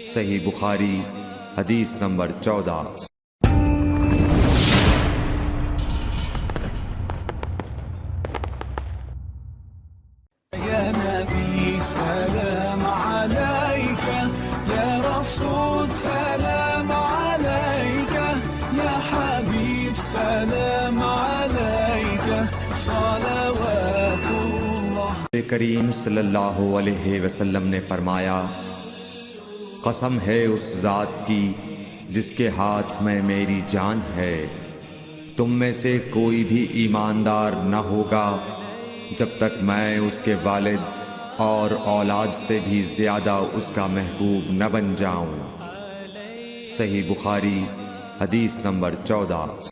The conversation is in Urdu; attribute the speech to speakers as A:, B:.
A: صحیح بخاری حدیث نمبر 14۔
B: يا نبي سلام عليك، يا رسول سلام عليك، يا حبيب سلام عليك، صلوات الله۔
A: کریم صلی اللہ علیہ وسلم نے فرمایا، قسم ہے اس ذات کی جس کے ہاتھ میں میری جان ہے، تم میں سے کوئی بھی ایماندار نہ ہوگا جب تک میں اس کے والد اور اولاد سے بھی زیادہ اس کا محبوب نہ بن جاؤں۔ صحیح بخاری حدیث نمبر 14۔